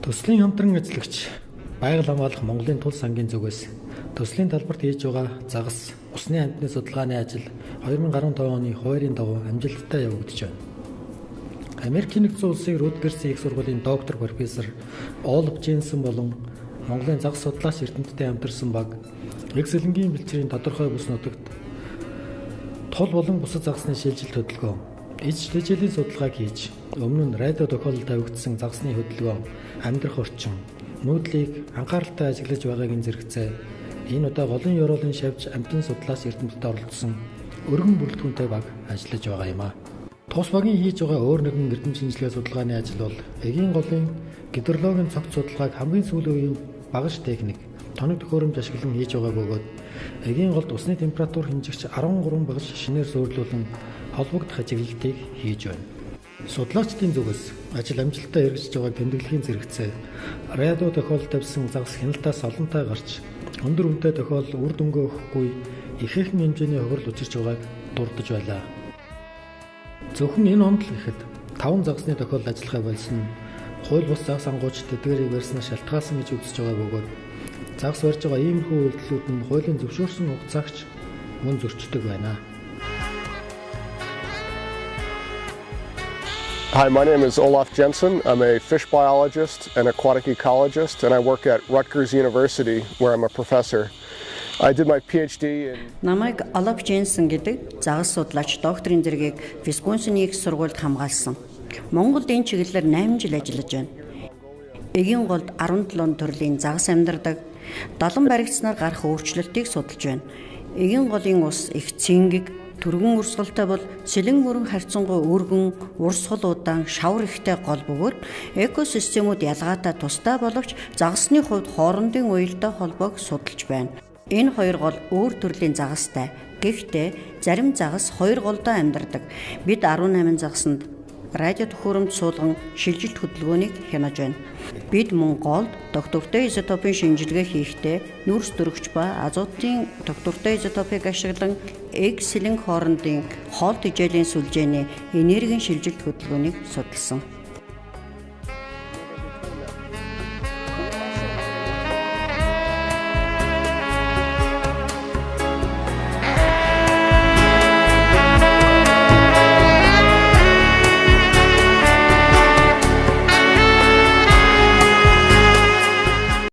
Төслийн хамтран ажиллагч байгаль хамгаалах Монголын тул сангийн зүгээс төслийн талбарт хийж байгаа загас усны амьтны судалгааны ажил 2015 оны хуулийн дагуу амжилттай явагдаж байна. Америкийн нэгдсэн улсын Рутгерсийн их сургуулийн доктор профессор Олаф Женсен болон Монголын загас судлаач эрдэмтдтэй хамтарсан баг Экселенгийн бэлчээрийн тодорхой бүс нутагт тул болон бусад загасны шилжилт хөдөлгөөн ижлэжлийн судалгааг хийж өмнө нь радио тохиолдолд тавигдсан загасны хөдөлгөөн амьдрах орчин нүүдлийг анхааралтай ажиглаж байгааг зэрэгцээ энэ удаа голын ёроолын шавж амтны судлаач эрдэмтэд оролцсон өргөн бүрэлдэхүүнтэй баг ажиллаж байгаа юм а. Тус багийн хийж байгаа өөр нэгэн эрдэм шинжилгээ судалгааны ажил бол эгийн голын гидрологийн цогц судалгааг хамгийн сүүлийн үеийн багаж техник тоног төхөөрөмж ашиглан хийж байгаа бөгөөд эгийн голд усны температур хэмжигч 13 багаж шинээр зөөрлүүлэн холбогдох ажиглалтыг хийж байна. Судлаачдын зүгээс ажил амжилттай эргэжж байгааг тэмдэглэхийн зэрэгцээ радио тохиолдолд тавьсан загас хяналтаас олонтой гарч өндөр үнэтэй тохиолдол үр дүнгээ өгөхгүй ихээхэн хэмжээний хохирол учирч байгааг дурдж байлаа. Зөвхөн энэ онд л гэхэд 5 загасны тохиолдол ажиллахаа болсон хууль бус загас ангууч тэдгээрийг барьснаар шалтгаалсан гэж үзэж байгаа бөгөөд загас барьж байгаа иймэрхүү үйлдэлүүд нь хуулийн зөвшөөрсөн хугацаагч мөн зөрчдөг байна. Hi, my name is Olaf Jensen. I'm a fish biologist and aquatic ecologist, and I work at Rutgers University, where I'm a professor. I did my PhD in... Намайг Олаф Женсен гэдэг загас судлаач докторийн зэрэгийг Висконсины их сургуульд хамгаалсан. Монголд энэ чиглэлээр 8 жил ажиллаж байна. Эгийн голд 17 төрлийн загас амьдардаг. Далан баригдсанаар гарах өөрчлөлтийг судалж байна. Эгийн голын ус их цэнгэг, түргэн урсгалтай бол сэлэн мөрөн харьцангуй өргөн, урсгал удаан, шавар ихтэй гол бөгөөд экосистемүүд ялгаатай тустай боловч загасны хувьд хоорондын уялдаа холбоог судалж байна. Энэ хоёр гол өөр төрлийн загастай. Гэхдээ зарим загас хоёр голдоо амьдардаг. Бид 18 загасанд радио төхөөрөмж суулган шилжилт хөдөлгөөнийг хянаж байна. Бид мөн голд доктортой изотопын шинжилгээ хийхдээ нүрс дөрөгч ба азотын доктортой изотопыг ашиглан X-сэлэн хоорондын хоол тэжээлийн сүлжээний энергийн шилжилт хөдөлгөөнийг судалсан.